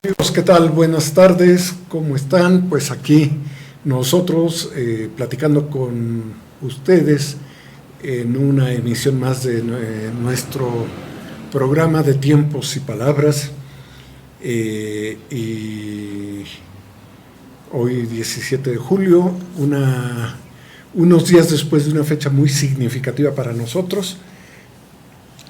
Amigos, ¿qué tal? Buenas tardes, ¿cómo están? Pues aquí nosotros platicando con ustedes en una emisión más de nuestro programa de Tiempos y Palabras. Y hoy 17 de julio, unos días después de una fecha muy significativa para nosotros.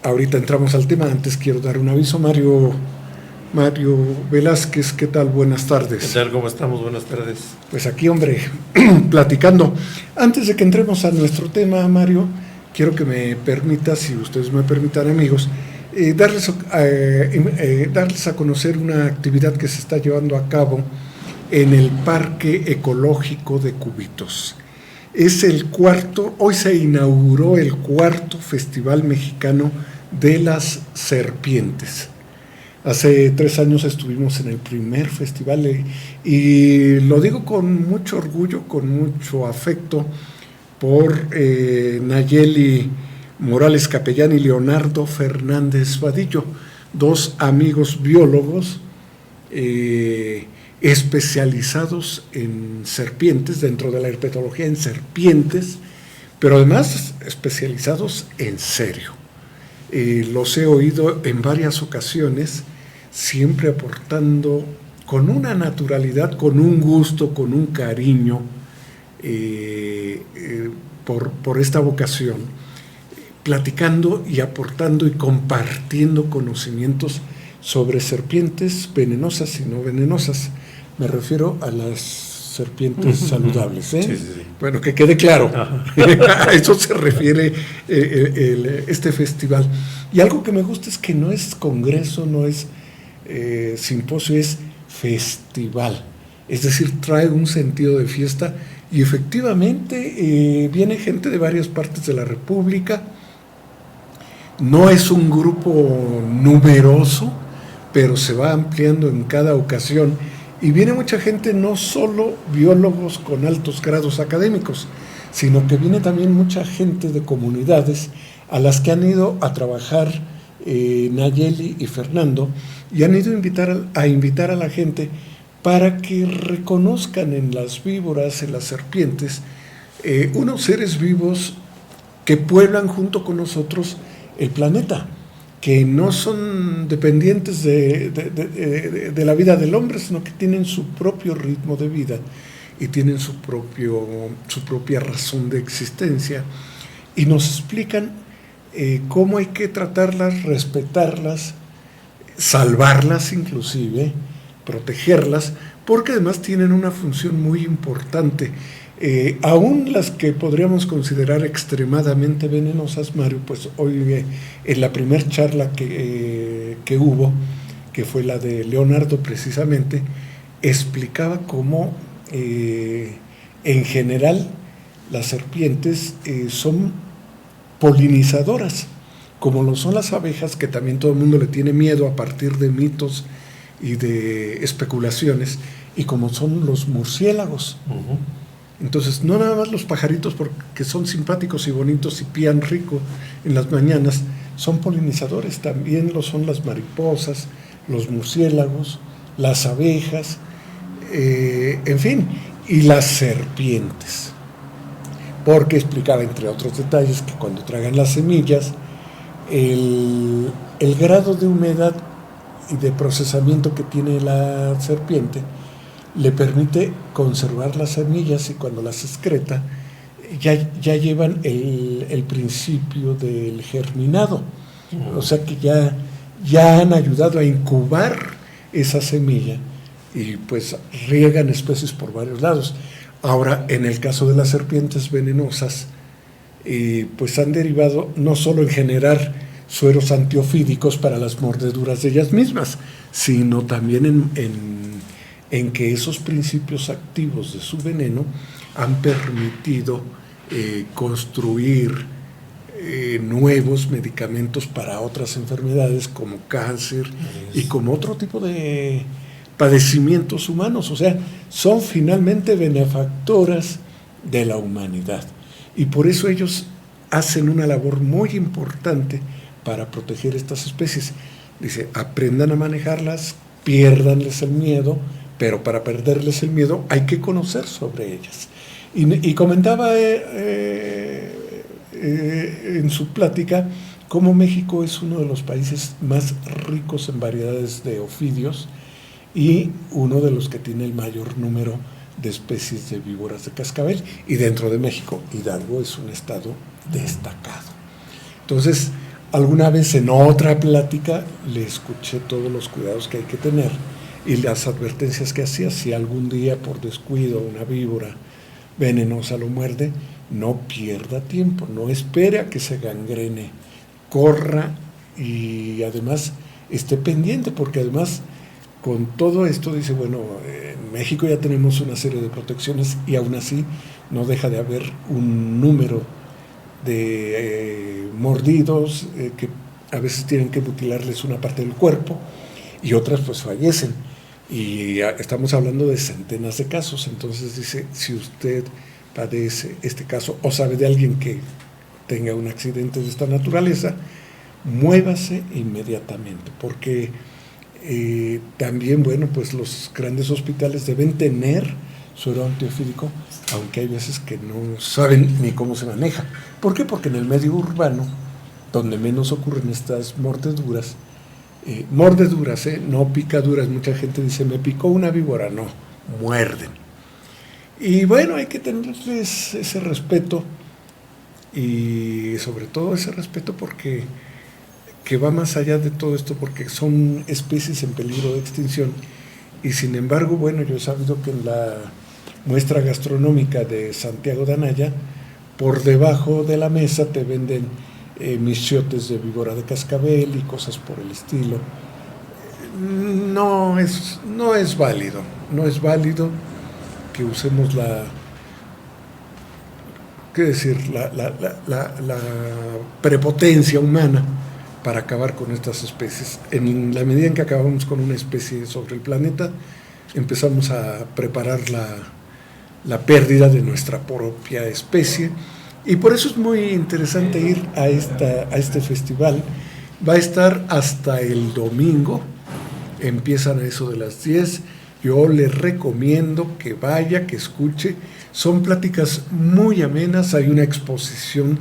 Ahorita entramos al tema, antes quiero dar un aviso. Mario Velázquez, ¿qué tal? Buenas tardes. ¿Qué tal? ¿Cómo estamos? Buenas tardes. Pues aquí, hombre, platicando. Antes de que entremos a nuestro tema, Mario, quiero que me permitas, si ustedes me permitan, amigos, darles a conocer una actividad que se está llevando a cabo en el Parque Ecológico de Cubitos. Es hoy se inauguró el cuarto Festival Mexicano de las Serpientes. Hace 3 años estuvimos en el primer festival y lo digo con mucho orgullo, con mucho afecto por Nayeli Morales Capellán y Leonardo Fernández Vadillo, 2 amigos biólogos especializados en serpientes, dentro de la herpetología en serpientes, pero además especializados en serio. Los he oído en varias ocasiones, siempre aportando con una naturalidad, con un gusto, con un cariño por esta vocación, platicando y aportando y compartiendo conocimientos sobre serpientes venenosas y no venenosas. Me refiero a las serpientes saludables, ¿eh? Sí. Bueno, que quede claro. A eso se refiere este festival. Y algo que me gusta es que no es congreso, no es simposio, es festival. Es decir, trae un sentido de fiesta y efectivamente viene gente de varias partes de la República. No es un grupo numeroso, pero se va ampliando en cada ocasión. Y viene mucha gente, no solo biólogos con altos grados académicos, sino que viene también mucha gente de comunidades a las que han ido a trabajar Nayeli y Fernando, y han ido a invitar a la gente para que reconozcan en las víboras, en las serpientes, unos seres vivos que pueblan junto con nosotros el planeta, que no son dependientes de la vida del hombre, sino que tienen su propio ritmo de vida y tienen su propia razón de existencia, y nos explican cómo hay que tratarlas, respetarlas, salvarlas inclusive, protegerlas, porque además tienen una función muy importante. Aún las que podríamos considerar extremadamente venenosas, Mario, pues hoy en la primer charla que hubo, que fue la de Leonardo precisamente, explicaba cómo en general las serpientes son polinizadoras, como lo son las abejas, que también todo el mundo le tiene miedo a partir de mitos y de especulaciones, y como son los murciélagos. Uh-huh. Entonces, no nada más los pajaritos, porque son simpáticos y bonitos y pían rico en las mañanas, son polinizadores, también lo son las mariposas, los murciélagos, las abejas, en fin, y las serpientes. Porque explicaba, entre otros detalles, que cuando tragan las semillas, el grado de humedad y de procesamiento que tiene la serpiente le permite conservar las semillas, y cuando las excreta ya llevan el principio del germinado. O sea que ya han ayudado a incubar esa semilla y pues riegan especies por varios lados. Ahora, en el caso de las serpientes venenosas, pues han derivado no solo en generar sueros antiofídicos para las mordeduras de ellas mismas, sino también en que esos principios activos de su veneno han permitido construir nuevos medicamentos para otras enfermedades como cáncer y como otro tipo de padecimientos humanos. O sea, son finalmente benefactoras de la humanidad, y por eso ellos hacen una labor muy importante para proteger estas especies. Dice, aprendan a manejarlas, piérdanles el miedo, pero para perderles el miedo hay que conocer sobre ellas. Y comentaba en su plática cómo México es uno de los países más ricos en variedades de ofidios y uno de los que tiene el mayor número de especies de víboras de cascabel, y dentro de México, Hidalgo es un estado destacado. Entonces, alguna vez en otra plática le escuché todos los cuidados que hay que tener y las advertencias que hacía: si algún día por descuido una víbora venenosa lo muerde, no pierda tiempo, no espere a que se gangrene, corra y además esté pendiente, porque además con todo esto dice, bueno, en México ya tenemos una serie de protecciones y aún así no deja de haber un número de mordidos que a veces tienen que mutilarles una parte del cuerpo y otras pues fallecen. Y estamos hablando de centenas de casos. Entonces dice, si usted padece este caso o sabe de alguien que tenga un accidente de esta naturaleza, muévase inmediatamente, porque también, bueno, pues los grandes hospitales deben tener suero antiofídico, aunque hay veces que no saben ni cómo se maneja. ¿Por qué? Porque en el medio urbano, donde menos ocurren estas mordeduras, no picaduras, mucha gente dice, me picó una víbora, no, muerden. Y bueno, hay que tenerles ese respeto, y sobre todo ese respeto porque que va más allá de todo esto, porque son especies en peligro de extinción. Y sin embargo, bueno, yo he sabido que en la muestra gastronómica de Santiago de Anaya, por debajo de la mesa te venden michiotes de víbora de cascabel y cosas por el estilo. No es válido, no es válido que usemos la prepotencia humana para acabar con estas especies. En la medida en que acabamos con una especie sobre el planeta, empezamos a preparar la pérdida de nuestra propia especie, y por eso es muy interesante ir a este festival. Va a estar hasta el domingo, empiezan a eso de las 10. Yo le recomiendo que vaya, que escuche. Son pláticas muy amenas, hay una exposición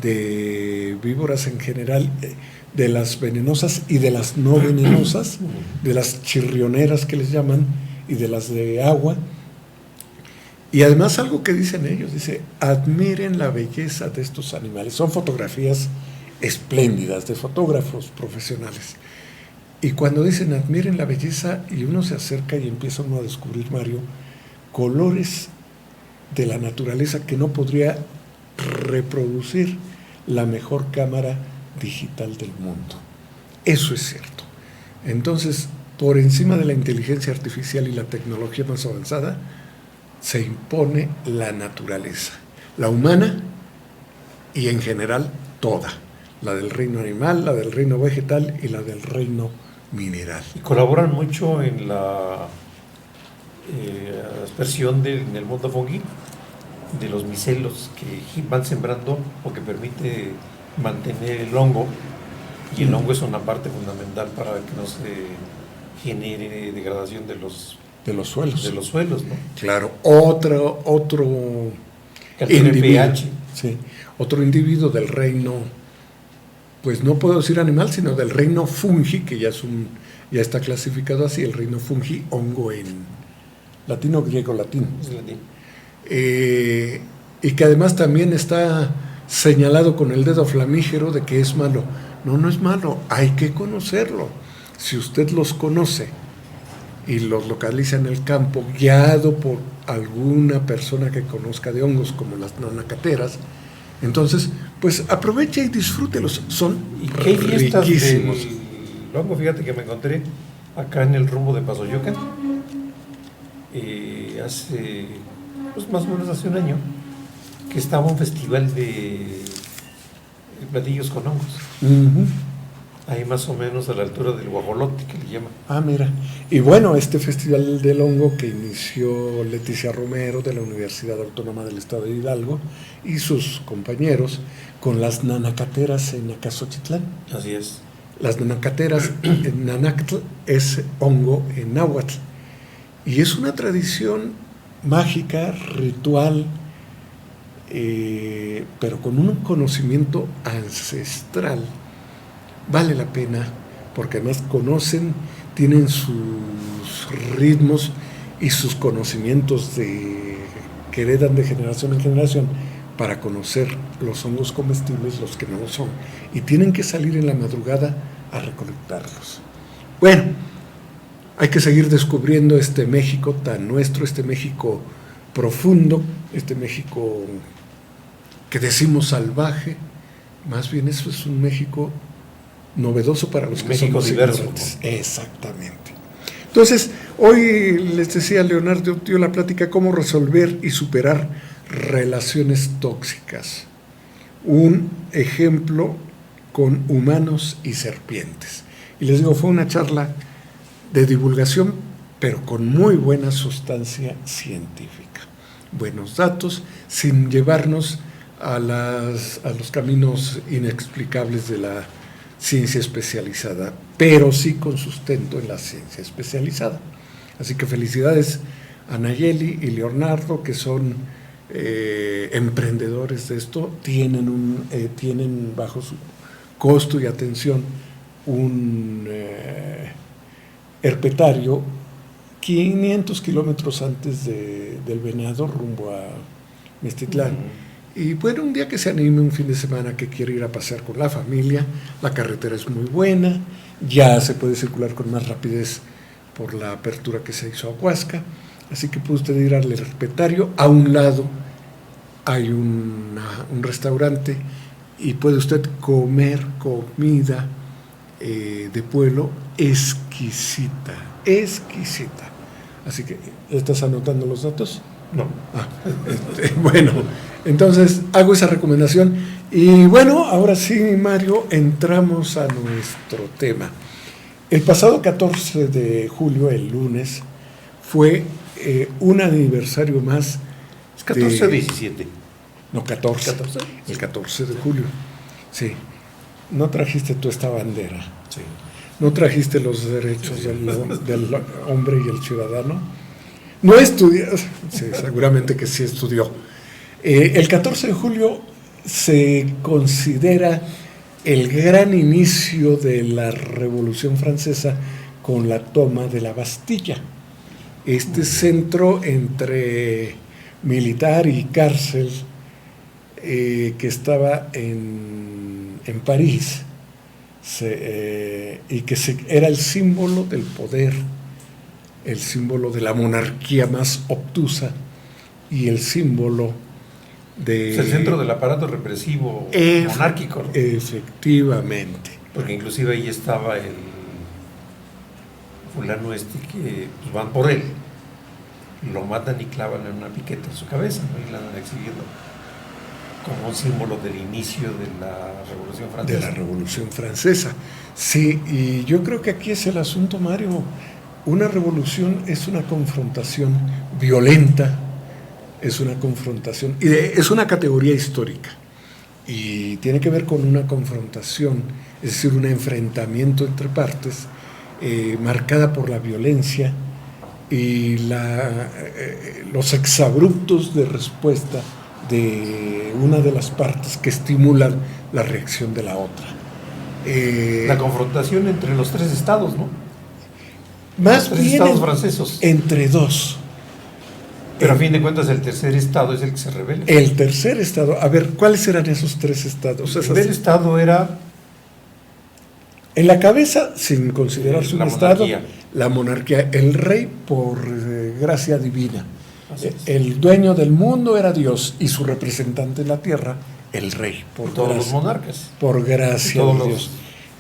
de víboras en general, de las venenosas y de las no venenosas, de las chirrioneras que les llaman y de las de agua. Y además algo que dicen ellos, dice, admiren la belleza de estos animales. Son fotografías espléndidas de fotógrafos profesionales. Y cuando dicen admiren la belleza, y uno se acerca y empieza uno a descubrir, Mario, colores de la naturaleza que no podría reproducir la mejor cámara digital del mundo. Eso es cierto. Entonces, por encima de la inteligencia artificial y la tecnología más avanzada, se impone la naturaleza, la humana y en general toda, la del reino animal, la del reino vegetal y la del reino mineral. Y colaboran mucho en la aspersión en el mundo fungi de los micelos que van sembrando, o que permite mantener el hongo, y el hongo es una parte fundamental para que no se genere degradación de los suelos, ¿no? Claro, otro individuo, sí, otro individuo del reino, pues no puedo decir animal, sino del reino fungi, que ya está clasificado así, el reino fungi, hongo en latino, griego, latín. Es latín. Y que además también está señalado con el dedo flamígero de que es malo. No es malo, hay que conocerlo. Si usted los conoce y los localiza en el campo, guiado por alguna persona que conozca de hongos, como las nanacateras, entonces, pues aproveche y disfrútelos, son riquísimos. Del hongo, fíjate que me encontré acá en el rumbo de Pasoyocan, hace, pues más o menos hace un año, que estaba un festival de platillos con hongos. Uh-huh. Ahí más o menos a la altura del guajolote, que le llaman. Ah, mira. Y bueno, este Festival del Hongo que inició Leticia Romero de la Universidad Autónoma del Estado de Hidalgo y sus compañeros con las nanacateras en Acasochitlán. Así es. Las nanacateras, en nanactl es hongo en náhuatl. Y es una tradición mágica, ritual, pero con un conocimiento ancestral. Vale la pena, porque además conocen, tienen sus ritmos y sus conocimientos que heredan de generación en generación para conocer los hongos comestibles, los que no lo son. Y tienen que salir en la madrugada a recolectarlos. Bueno, hay que seguir descubriendo este México tan nuestro, este México profundo, este México que decimos salvaje. Más bien eso es un México novedoso para los que México somos diverso, ignorantes. Exactamente. Entonces, hoy les decía Leonardo, dio la plática cómo resolver y superar relaciones tóxicas. Un ejemplo con humanos y serpientes. Y les digo, fue una charla de divulgación, pero con muy buena sustancia científica. Buenos datos, sin llevarnos a los caminos inexplicables de la ciencia especializada, pero sí con sustento en la ciencia especializada. Así que felicidades a Nayeli y Leonardo, que son emprendedores de esto, tienen bajo su costo y atención un herpetario 500 kilómetros antes del Venado, rumbo a Meztitlán. Y bueno, un día que se anime, un fin de semana que quiere ir a pasear con la familia, la carretera es muy buena, ya se puede circular con más rapidez por la apertura que se hizo a Huasca, así que puede usted ir al herpetario. A un lado hay un restaurante y puede usted comer comida de pueblo exquisita. Así que, ¿estás anotando los datos? No. Bueno, entonces hago esa recomendación. Y bueno, ahora sí, Mario, entramos a nuestro tema. El pasado 14 de julio, el lunes, fue un aniversario más. ¿Es 14 o 17? No, 14. 14. El 14 de julio. Sí. No trajiste tú esta bandera. Sí. No trajiste los derechos del hombre y el ciudadano. No estudias. Sí, seguramente que sí estudió. El 14 de julio se considera el gran inicio de la Revolución Francesa con la toma de la Bastilla. Este centro entre militar y cárcel que estaba en París y que era el símbolo del poder, el símbolo de la monarquía más obtusa y el símbolo de... Es el centro del aparato represivo monárquico, ¿no? Efectivamente. Porque inclusive ahí estaba el fulano que pues, van por él, lo matan y clavan en una piqueta en su cabeza, ¿no? Y la andan exhibiendo como un símbolo del inicio de la Revolución Francesa. De la Revolución Francesa. Sí, y yo creo que aquí es el asunto, Mario. Una revolución es una confrontación violenta, es una confrontación, y es una categoría histórica, y tiene que ver con una confrontación, es decir, un enfrentamiento entre partes, marcada por la violencia y los exabruptos de respuesta de una de las partes que estimulan la reacción de la otra. La confrontación entre los tres estados, ¿no? Más los tres bien estados franceses. Entre dos. Pero a fin de cuentas el tercer estado es el que se rebela. El tercer estado, a ver, ¿cuáles eran esos tres estados? El primer estado era... En la cabeza, sin considerarse un estado, monarquía. La monarquía, el rey por gracia divina. El dueño del mundo era Dios y su representante en la tierra, el rey. Por todos los monarcas. Por gracia de Dios.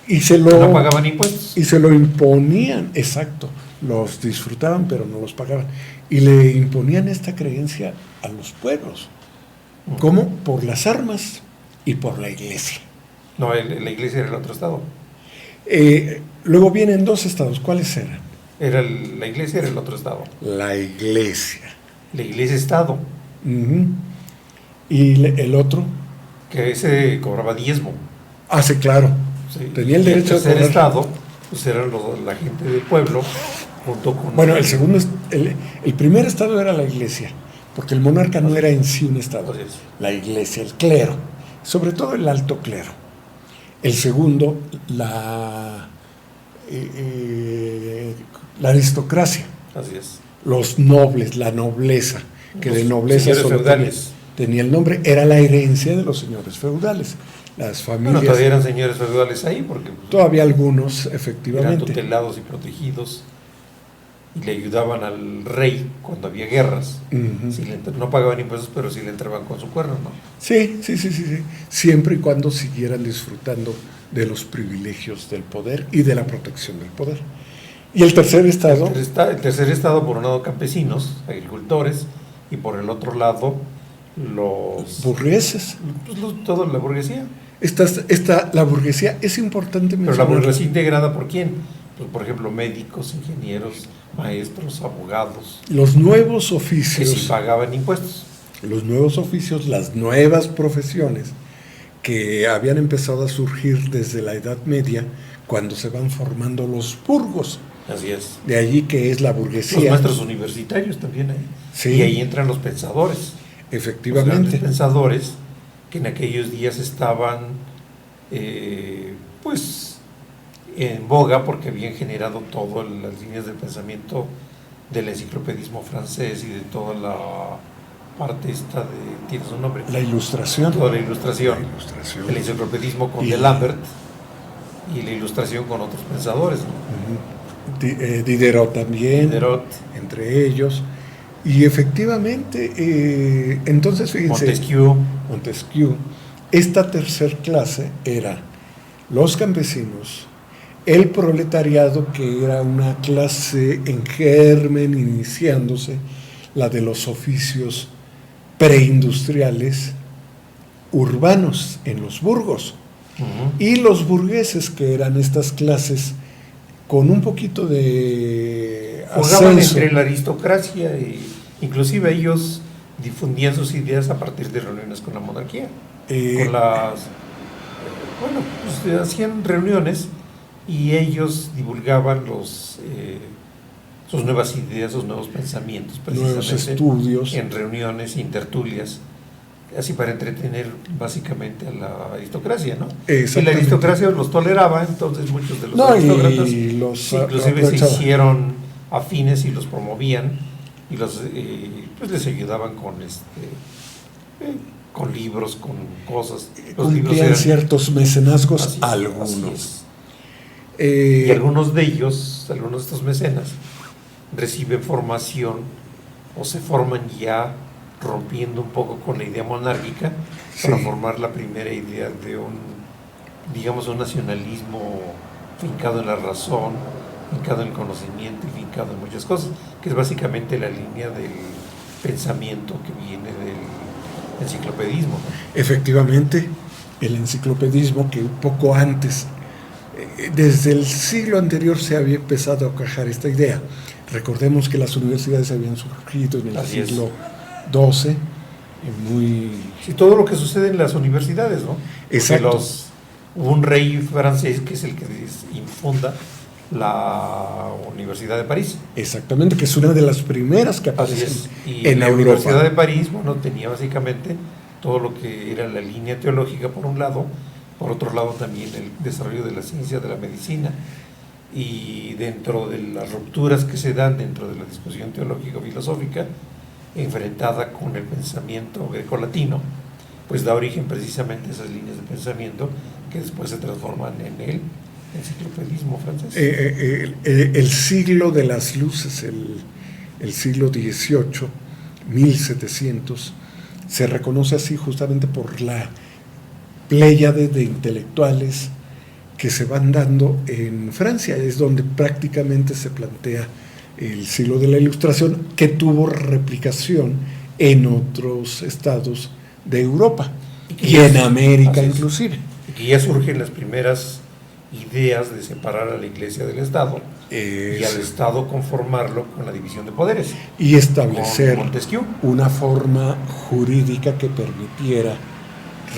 Y no pagaban impuestos. Y se lo imponían, exacto. Los disfrutaban, pero no los pagaban. Y le imponían esta creencia a los pueblos. ¿Cómo? Por las armas y por la iglesia. No, la iglesia era el otro estado. Luego vienen dos estados. ¿Cuáles eran? La iglesia era el otro estado. La iglesia. La iglesia-estado. ¿Y el otro? Que ese cobraba diezmo. Sí, claro. Sí. Tenía el Y derecho de tercer cobrar. estado, pues eran la gente del pueblo, junto con... Bueno, el primer estado era la iglesia, porque el monarca no era en sí un estado. Así es. La iglesia, el clero, sobre todo el alto clero. El segundo, la aristocracia, Así es. los nobles, la nobleza, que Los de nobleza señores solo feudales. tenía el nombre, era la herencia de los señores feudales. Las Bueno, familias, todavía eran señores feudales ahí, porque pues, todavía algunos, eran efectivamente. tutelados y protegidos, y le ayudaban al rey cuando había guerras. Ujú. Si no pagaban impuestos, pero sí le entraban con su cuerno, ¿no? Sí, siempre y cuando siguieran disfrutando de los privilegios del poder y de la protección del poder. Y el tercer estado, El tercer estado, por un lado, campesinos, agricultores, y por el otro lado, burgueses. toda la burguesía. La burguesía es importante Pero la mencionar. burguesía integrada, ¿por quién? Pues, por ejemplo, médicos, ingenieros, maestros, abogados, Los nuevos que oficios, sí pagaban impuestos. las nuevas profesiones que habían empezado a surgir desde la Edad Media, cuando se van formando los burgos. Así es. De allí que es la Los burguesía. maestros universitarios también ahí. Sí. Y ahí entran los pensadores. Los Efectivamente. grandes pensadores que en aquellos días estaban, pues, en boga porque habían generado todas las líneas del pensamiento del enciclopedismo francés y de toda la parte esta de, tiene su nombre, La ilustración. toda la ilustración, La ilustración. el enciclopedismo con Y- de Lambert y la ilustración con otros pensadores, ¿no? Ujú. Diderot también, Diderot, entre ellos. Y efectivamente, entonces fíjense, Montesquieu, esta tercer clase era los campesinos, el proletariado, que era una clase en germen, iniciándose, la de los oficios preindustriales urbanos en los burgos, y los burgueses, que eran estas clases con un poquito de jugaban ascenso. entre la aristocracia y inclusive ellos difundían sus ideas a partir de reuniones con la monarquía, con las bueno, pues hacían reuniones y ellos divulgaban sus nuevas ideas, sus nuevos pensamientos, Nuevos estudios. en reuniones y en tertulias, así para entretener básicamente a la aristocracia, ¿no? Y la Exactamente. aristocracia los toleraba, entonces muchos de los No, aristócratas y los sí, inclusive se aprovechaban. hicieron afines y los promovían y pues les ayudaban con libros, con cosas. Los libros Cumplían eran ciertos mecenazgos, así es, algunos. así es. Eh, Y algunos de ellos, algunos de estos mecenas, reciben formación o se forman ya rompiendo un poco con la idea monárquica para Sí. formar la primera idea de digamos, un nacionalismo fincado en la razón, fincado en el conocimiento y fincado en muchas cosas, que es básicamente la línea del pensamiento que viene del enciclopedismo, ¿no? Efectivamente, el enciclopedismo, que un poco antes, desde el siglo anterior se había empezado a cuajar esta idea. Recordemos que las universidades habían surgido en el Así es. siglo XII, muy... Sí, todo lo que sucede en las universidades, ¿no? Porque Exacto. hubo un rey francés que es el que infunda la Universidad de París. Exactamente, que es una de las primeras que Así aparecen es. Y en la Europa. Universidad de París, bueno, tenía básicamente todo lo que era la línea teológica por un lado, por otro lado también el desarrollo de la ciencia, de la medicina, y dentro de las rupturas que se dan dentro de la discusión teológico-filosófica, enfrentada con el pensamiento grecolatino, pues da origen precisamente a esas líneas de pensamiento que después se transforman en el enciclopedismo francés. El siglo de las luces, el siglo XVIII, 1700, se reconoce así justamente por la pléyade de intelectuales que se van dando en Francia. Es donde prácticamente se plantea el siglo de la Ilustración, que tuvo replicación en otros estados de Europa y en América inclusive. Y que ya surgen las primeras ideas de separar a la Iglesia del Estado y al Estado conformarlo con la división de poderes. Y establecer con Montesquieu. una forma jurídica que permitiera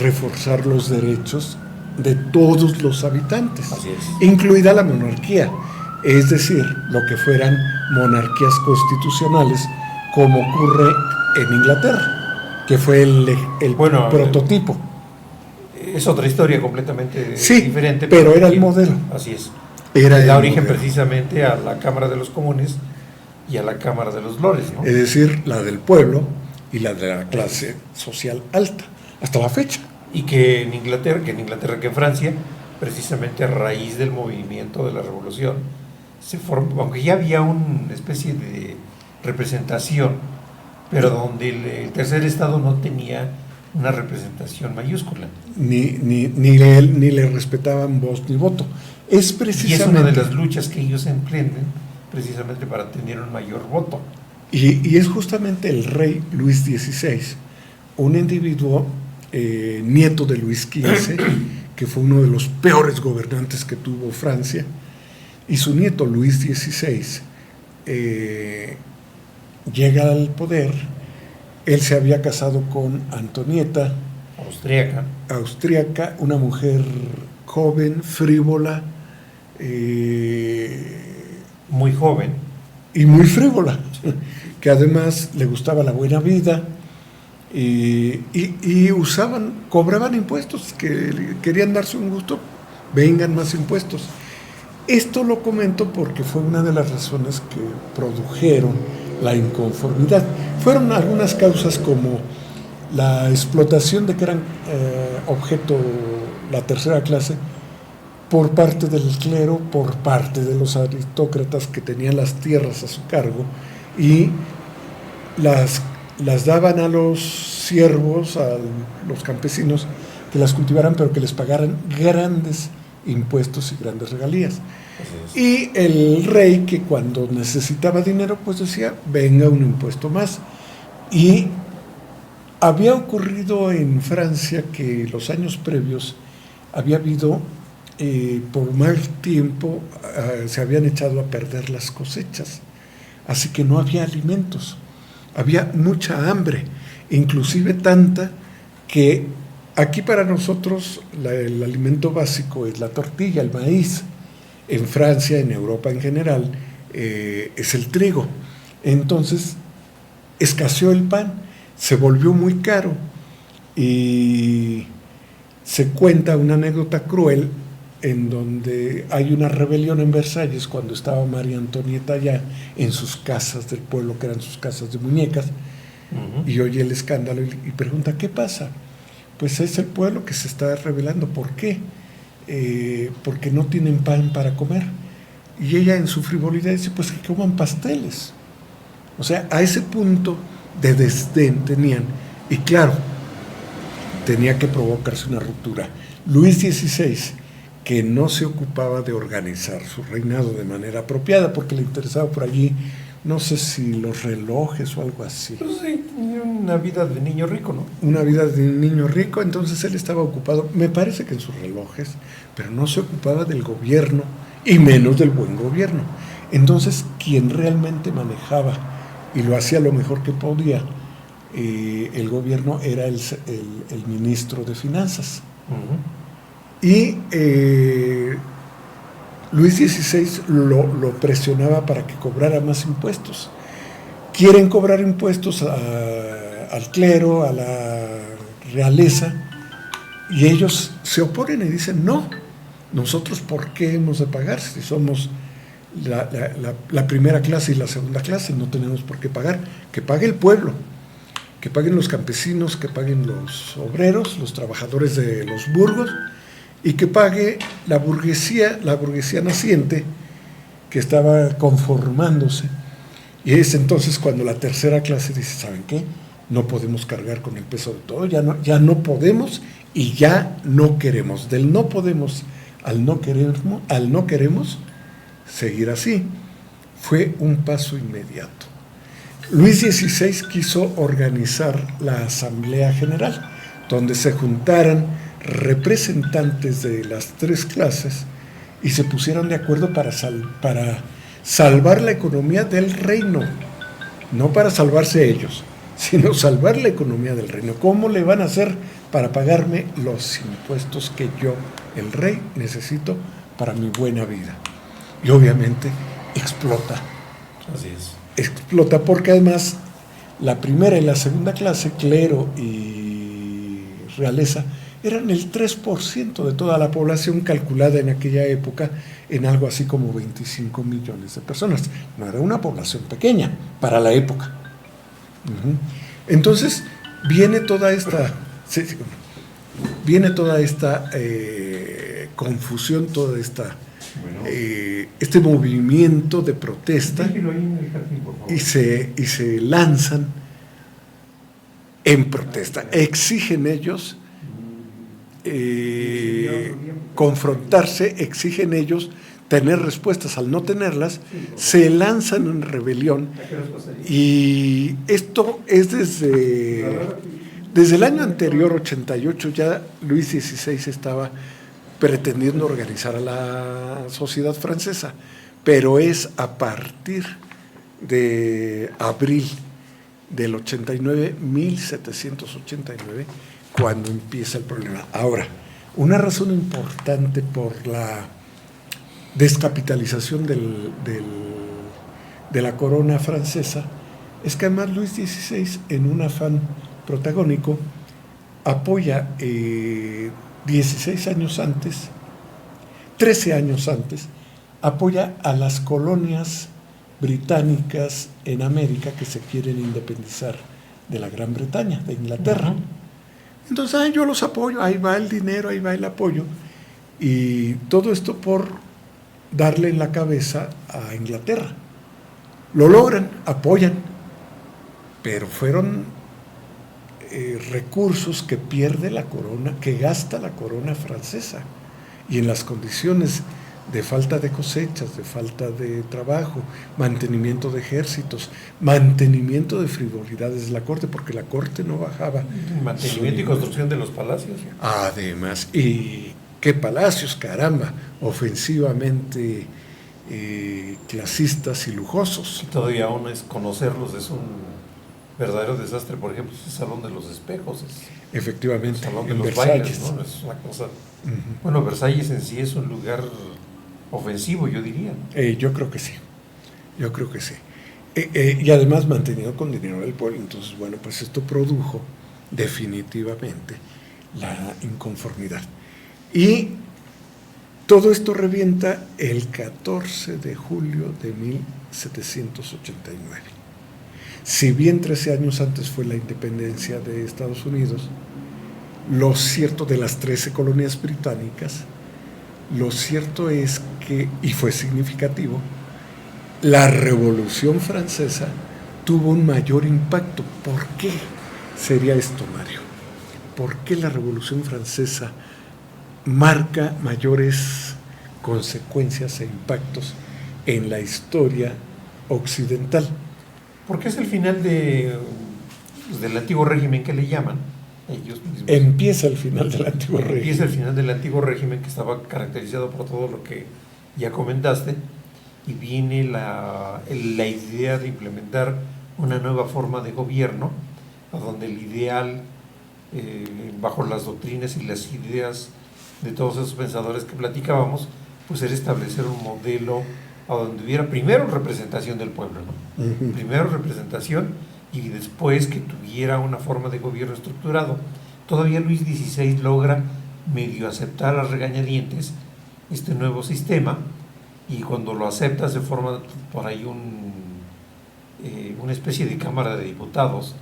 reforzar los derechos de todos los habitantes, Así es. incluida la monarquía, es decir, lo que fueran monarquías constitucionales, como ocurre en Inglaterra, que fue el prototipo. Es otra historia completamente Sí, diferente. pero era el aquí, modelo. Así es. Era Da el origen modelo. precisamente a la Cámara de los Comunes y a la Cámara de los Lores, ¿no? Es decir, la del pueblo y la de la clase social alta, hasta la fecha. Y que en Inglaterra, que en Francia, precisamente a raíz del movimiento de la Revolución, se formó, aunque ya había una especie de representación, pero donde el tercer estado no tenía una representación mayúscula. Ni le respetaban voz ni voto. Es Y precisamente, es una de las luchas que ellos emprenden precisamente para tener un mayor voto. y es justamente el rey Luis XVI, un individuo nieto de Luis XV, que fue uno de los peores gobernantes que tuvo Francia, y su nieto Luis XVI llega al poder. Él se había casado con Antonieta, austríaca, una mujer joven, frívola, muy joven y muy frívola, que además le gustaba la buena vida, y cobraban impuestos, que querían darse un gusto, vengan más impuestos. Esto lo comento porque fue una de las razones que produjeron la inconformidad. Fueron algunas causas como la explotación de que eran objeto la tercera clase por parte del clero, por parte de los aristócratas que tenían las tierras a su cargo y las daban a los siervos, a los campesinos, que las cultivaran, pero que les pagaran grandes impuestos y grandes regalías. Y el rey, que cuando necesitaba dinero, pues decía, venga un impuesto más. Y había ocurrido en Francia que los años previos había habido, por mal tiempo, se habían echado a perder las cosechas, así que no había alimentos, había mucha hambre, inclusive tanta que aquí para nosotros el alimento básico es la tortilla, el maíz. En Francia, en Europa en general, es el trigo. Entonces, escaseó el pan, se volvió muy caro, y se cuenta una anécdota cruel en donde hay una rebelión en Versalles cuando estaba María Antonieta allá en sus casas del pueblo, que eran sus casas de muñecas, y oye el escándalo y pregunta, ¿qué pasa? Pues es el pueblo que se está rebelando. ¿Por qué? Porque no tienen pan para comer. Y ella en su frivolidad dice, pues que coman pasteles. O sea, a ese punto de desdén tenían. Y claro, tenía que provocarse una ruptura. Luis XVI, que no se ocupaba de organizar su reinado de manera apropiada, porque le interesaba por allí, no sé si los relojes o algo así. Pues sí, una vida de niño rico, ¿no? Una vida de niño rico, entonces él estaba ocupado, me parece que en sus relojes, pero no se ocupaba del gobierno, y menos del buen gobierno. Entonces, quien realmente manejaba, y lo hacía lo mejor que podía, el gobierno era el ministro de Finanzas. Y Luis XVI lo presionaba para que cobrara más impuestos. Quieren cobrar impuestos al clero, a la realeza, y ellos se oponen y dicen, no, nosotros ¿por qué hemos de pagar si somos la primera clase y la segunda clase? No tenemos por qué pagar, que pague el pueblo, que paguen los campesinos, que paguen los obreros, los trabajadores de los burgos, y que pague la burguesía naciente que estaba conformándose. Y es entonces cuando la tercera clase dice, ¿saben qué? No podemos cargar con el peso de todo, ya no podemos y ya no queremos. Del no podemos al no queremos seguir así. Fue un paso inmediato. Luis XVI quiso organizar la Asamblea General, donde se juntaran representantes de las tres clases y se pusieran de acuerdo para salvar la economía del reino, no para salvarse ellos, sino salvar la economía del reino. ¿Cómo le van a hacer para pagarme los impuestos que yo, el rey, necesito para mi buena vida? Y obviamente explota. Así es. Explota porque además la primera y la segunda clase, clero y realeza, eran el 3% de toda la población, calculada en aquella época en algo así como 25 millones de personas. No era una población pequeña para la época. Entonces viene toda esta confusión, toda esta este movimiento de protesta, y se lanzan en protesta. Exigen ellos confrontarse, exigen ellos tener respuestas. Al no tenerlas, se lanzan en rebelión, y esto es desde el año anterior, 88, ya Luis XVI estaba pretendiendo organizar a la sociedad francesa, pero es a partir de abril del 89, 1789, cuando empieza el problema. Ahora, una razón importante por la descapitalización de la corona francesa es que además Luis XVI, en un afán protagónico, apoya 16 años antes, 13 años antes, apoya a las colonias británicas en América que se quieren independizar de la Gran Bretaña, de Inglaterra. Entonces, yo los apoyo, ahí va el dinero, ahí va el apoyo, y todo esto por darle en la cabeza a Inglaterra. Lo logran, apoyan, pero fueron recursos que pierde la corona, que gasta la corona francesa, y en las condiciones de falta de cosechas, de falta de trabajo, mantenimiento de ejércitos, mantenimiento de frivolidades de la corte, porque la corte no bajaba. Mantenimiento y construcción de los palacios. Además, y qué palacios, caramba, ofensivamente clasistas y lujosos. Y todavía aún es conocerlos, es un verdadero desastre. Por ejemplo, el Salón de los Espejos, efectivamente, el Salón de en los Versalles. Bailes, ¿no? Es una cosa. Bueno, Versalles en sí es un lugar ofensivo, yo diría. Yo creo que sí, y además mantenido con dinero del pueblo. Entonces, bueno, pues esto produjo definitivamente la inconformidad, y todo esto revienta el 14 de julio de 1789. Si bien 13 años antes fue la independencia de Estados Unidos, lo cierto de las 13 colonias británicas, lo cierto es que, y fue significativo, la Revolución Francesa tuvo un mayor impacto. ¿Por qué sería esto, Mario? ¿Por qué la Revolución Francesa marca mayores consecuencias e impactos en la historia occidental? Porque es el final del antiguo régimen, que le llaman ellos mismos. Empieza el final del antiguo régimen. Empieza el final del antiguo régimen, que estaba caracterizado por todo lo que ya comentaste, y viene la idea de implementar una nueva forma de gobierno, a donde el ideal, bajo las doctrinas y las ideas de todos esos pensadores que platicábamos, pues era establecer un modelo a donde hubiera primero representación del pueblo, ¿no? Primero representación, y después que tuviera una forma de gobierno estructurado. Todavía Luis XVI logra medio aceptar a regañadientes este nuevo sistema, y cuando lo acepta se forma por ahí una especie de Cámara de Diputados,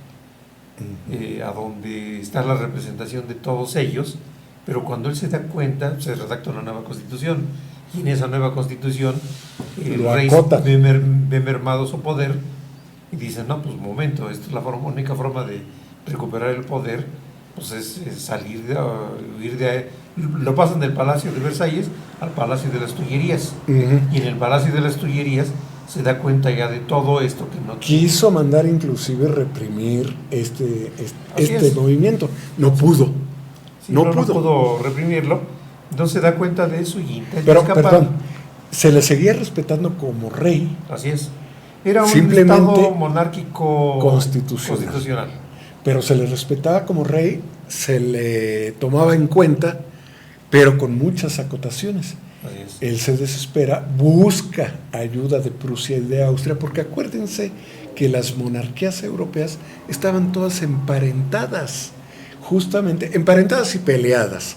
a donde está la representación de todos ellos, pero cuando él se da cuenta, se redacta una nueva constitución, y en esa nueva constitución el rey ve mermado su poder, y dice, no, pues un momento, esta es la única forma de recuperar el poder, pues es salir huir de ahí. Lo pasan del Palacio de Versalles al Palacio de las Tullerías, y en el Palacio de las Tullerías se da cuenta ya de todo esto que no quiso mandar, inclusive reprimir este movimiento, no pudo. Sí, no pudo reprimirlo, entonces se da cuenta de eso y intenta pero, escapar. Perdón, se le seguía respetando como rey. Así es. Era un simplemente estado monárquico constitucional. Pero se le respetaba como rey, se le tomaba en cuenta, pero con muchas acotaciones. Así es. Él se desespera, busca ayuda de Prusia y de Austria, porque acuérdense que las monarquías europeas estaban todas emparentadas, justamente, emparentadas y peleadas,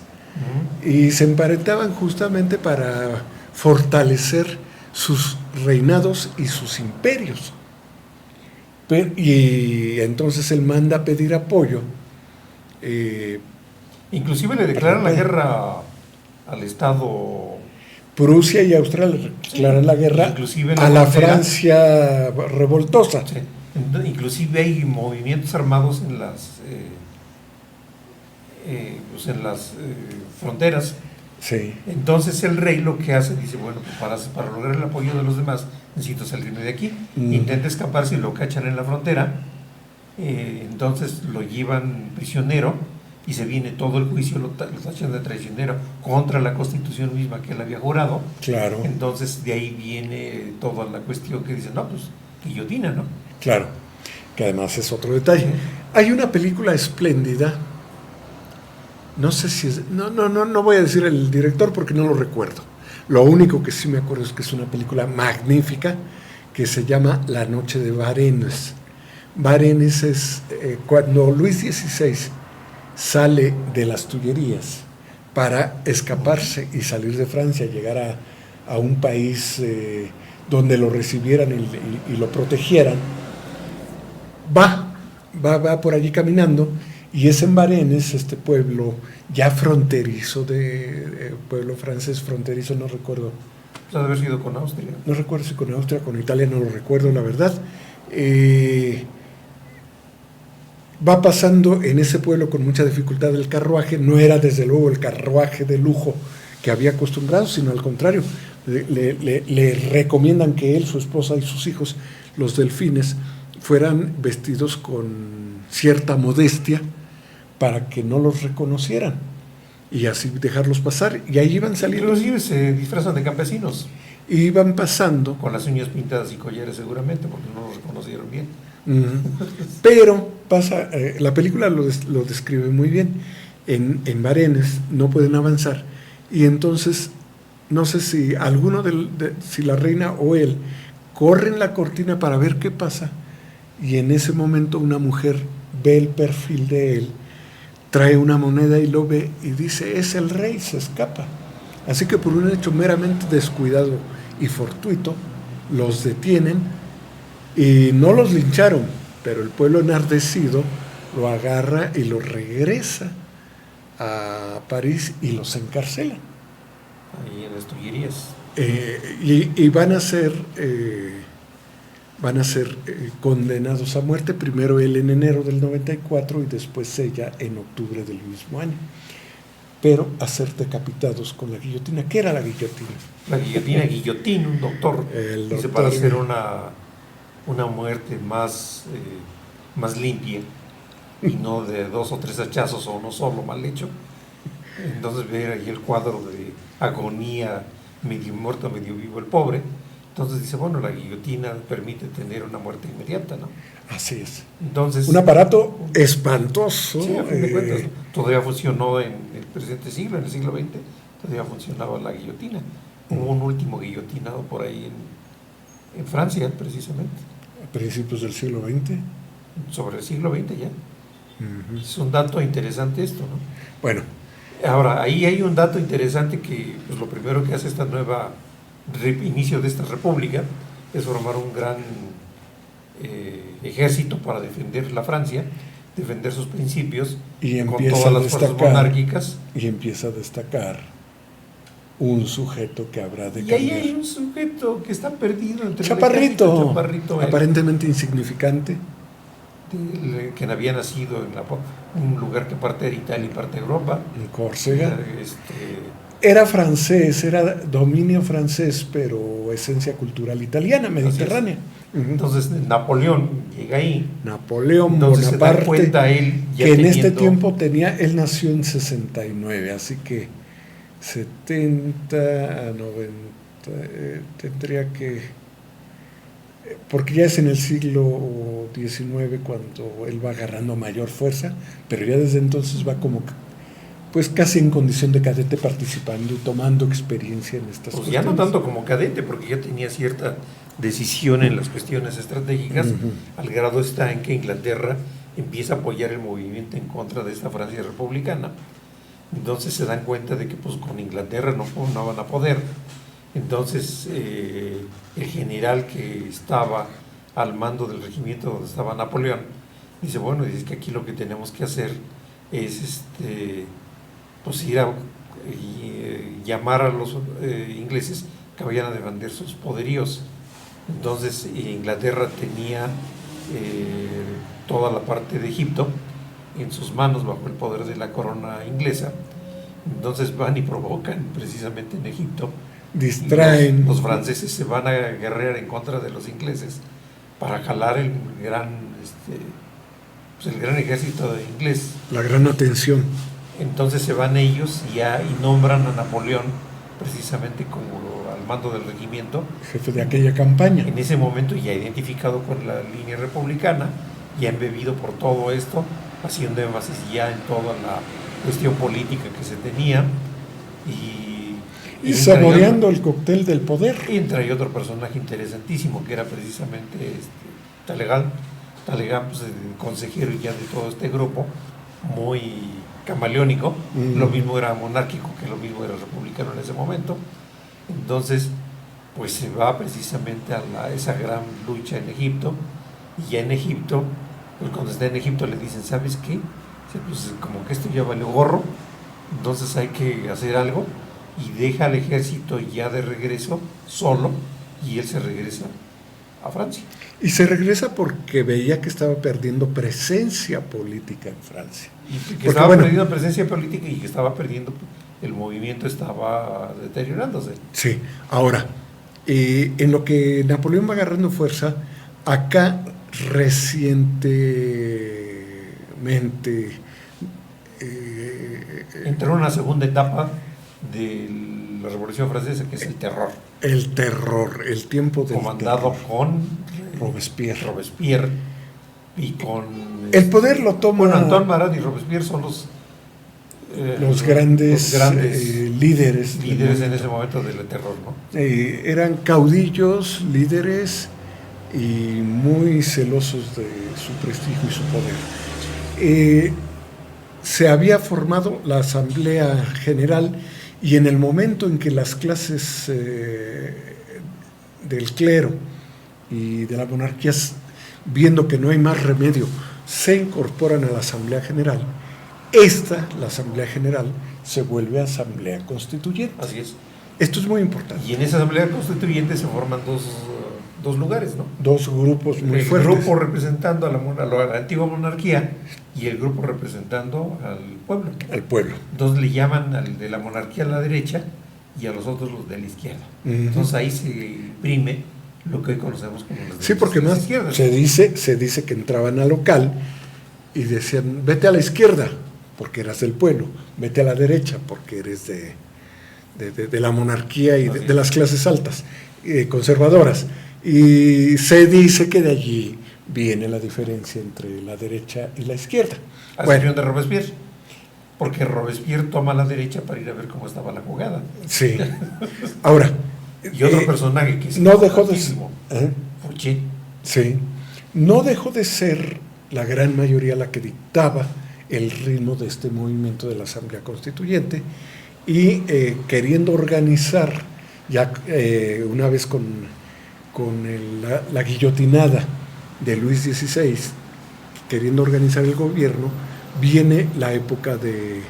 y se emparentaban justamente para fortalecer sus reinados y sus imperios. Y entonces él manda a pedir apoyo. Inclusive le declaran la guerra al Estado. Prusia y Austria le declaran la guerra Inclusive a la Francia revoltosa. Sí. Inclusive hay movimientos armados en las fronteras. Sí. Entonces el rey lo que hace, dice, bueno, pues para lograr el apoyo de los demás necesito salirme de aquí. Intenta escaparse y lo cachan en la frontera. Entonces lo llevan prisionero y se viene todo el juicio, lo tachan de traicionero contra la Constitución misma que él había jurado. Claro. Entonces de ahí viene toda la cuestión que dicen, no, pues guillotina, ¿no? Claro, que además es otro detalle. Sí. Hay una película espléndida, no sé si es, no voy a decir el director porque no lo recuerdo. Lo único que sí me acuerdo es que es una película magnífica que se llama La Noche de Varennes. Varennes es cuando Luis XVI sale de las Tullerías para escaparse y salir de Francia, llegar a un país donde lo recibieran y lo protegieran. Va por allí caminando y es en Varennes, este pueblo ya fronterizo, pueblo francés fronterizo, no recuerdo. Debe haber sido con Austria. No recuerdo si con Austria, con Italia, no lo recuerdo, la verdad. Va pasando en ese pueblo con mucha dificultad el carruaje, no era desde luego el carruaje de lujo que había acostumbrado, sino al contrario, le recomiendan que él, su esposa y sus hijos, los delfines, fueran vestidos con cierta modestia para que no los reconocieran y así dejarlos pasar. Y ahí iban saliendo. Inclusive se disfrazan de campesinos. Iban pasando. Con las uñas pintadas y collares seguramente, porque no los reconocieron bien. Pero pasa, la película lo describe muy bien. En Varennes no pueden avanzar y entonces no sé si alguno si la reina o él corren la cortina para ver qué pasa y en ese momento una mujer ve el perfil de él, trae una moneda y lo ve y dice es el rey, se escapa. Así que por un hecho meramente descuidado y fortuito los detienen y no los lincharon, pero el pueblo enardecido lo agarra y lo regresa a París y los encarcela. Ahí en las Tullerías. Y van a ser condenados a muerte, primero él en enero del 94 y después ella en octubre del mismo año, pero a ser decapitados con la guillotina. ¿Qué era la guillotina? La guillotina, un doctor, dice, para hacer una muerte más limpia y no de 2 o 3 hachazos o uno solo mal hecho. Entonces ver ahí el cuadro de agonía, medio muerto, medio vivo el pobre. Entonces dice, bueno, la guillotina permite tener una muerte inmediata, ¿no? Así es. Entonces, un aparato espantoso. Sí, a fin de cuentas, todavía funcionó en el presente siglo, en el siglo XX, todavía funcionaba la guillotina. Hubo un último guillotinado por ahí en Francia, precisamente. A principios del siglo XX. Sobre el siglo XX ya. Es un dato interesante esto, ¿no? Bueno. Ahora, ahí hay un dato interesante que pues, lo primero que hace esta nueva inicio de esta república es formar un gran ejército para defender la Francia, defender sus principios y con todas las fuerzas monárquicas. Y empieza a destacar un sujeto que habrá de cambiar. Y ahí hay un sujeto que está perdido entre chaparrito aparentemente insignificante, que había nacido en un lugar que parte de Italia y parte de Europa, en Córcega. Era francés, era dominio francés, pero esencia cultural italiana, mediterránea. Entonces Napoleón llega ahí. Napoleón Entonces Bonaparte, se da cuenta él ya que en este tiempo él nació en 69, así que 70 a 90, tendría que porque ya es en el siglo XIX cuando él va agarrando mayor fuerza, pero ya desde entonces va como pues casi en condición de cadete participando y tomando experiencia en estas Pues cuestiones. ya no tanto como cadete, porque ya tenía cierta decisión en las cuestiones estratégicas, al grado está en que Inglaterra empieza a apoyar el movimiento en contra de esta Francia republicana. Entonces se dan cuenta de que pues con Inglaterra no van a poder. Entonces el general que estaba al mando del regimiento donde estaba Napoleón dice, bueno, dice que aquí lo que tenemos que hacer es pues ir a llamar a los ingleses que vayan a defender sus poderíos. Entonces Inglaterra tenía toda la parte de Egipto en sus manos bajo el poder de la corona inglesa. Entonces van y provocan precisamente en Egipto. Distraen. Los franceses se van a guerrear en contra de los ingleses para jalar el gran ejército inglés. La gran atención. Entonces se van ellos y nombran a Napoleón precisamente como al mando del regimiento. Jefe de aquella campaña. En ese momento ya identificado con la línea republicana, ya embebido por todo esto, haciendo énfasis ya en toda la cuestión política que se tenía y saboreando el cóctel del poder. Y entre otro personaje interesantísimo que era precisamente Talleyrand, pues, el consejero ya de todo este grupo, muy camaleónico, lo mismo era monárquico que lo mismo era republicano en ese momento. Entonces pues se va precisamente a esa gran lucha en Egipto, y ya en Egipto, pues cuando está en Egipto le dicen, ¿sabes qué? Pues como que esto ya valió gorro, entonces hay que hacer algo, y deja al ejército ya de regreso solo, y él se regresa a Francia. Y se regresa porque veía que estaba perdiendo presencia política en Francia. Y que estaba perdiendo presencia política y que estaba perdiendo, el movimiento estaba deteriorándose. Sí, ahora, en lo que Napoleón va agarrando fuerza, acá recientemente entró en una segunda etapa de la Revolución Francesa, que es el terror. El terror, el tiempo del comandado terror. Con Robespierre y con... El poder lo toma... Bueno, Antoine Marat y Robespierre son los grandes líderes en ese momento del terror, ¿no? Eran caudillos, líderes y muy celosos de su prestigio y su poder. Se había formado la Asamblea General, y en el momento en que las clases del clero y de la monarquía, viendo que no hay más remedio, se incorporan a la Asamblea General, la Asamblea General se vuelve Asamblea Constituyente. Así es. Esto es muy importante. Y en esa Asamblea Constituyente se forman dos lugares, ¿no? Dos grupos muy fuertes. El grupo representando a la antigua monarquía y el grupo representando al pueblo. Al pueblo. Entonces le llaman al de la monarquía a la derecha y a los otros los de la izquierda. Entonces ahí se imprime lo que hoy conocemos como las sí, porque más se dice que entraban al local y decían, vete a la izquierda porque eras del pueblo, vete a la derecha porque eres de la monarquía y de las clases altas, conservadoras. Y se dice que de allí viene la diferencia entre la derecha y la izquierda. A excepción de Robespierre, porque Robespierre toma la derecha para ir a ver cómo estaba la jugada. Sí. Ahora, y otro personaje que es no dejó de ser, Fouché. Sí, no dejó de ser la gran mayoría la que dictaba el ritmo de este movimiento de la Asamblea Constituyente, y queriendo organizar ya una vez con la guillotinada de Luis XVI, queriendo organizar el gobierno, viene la época de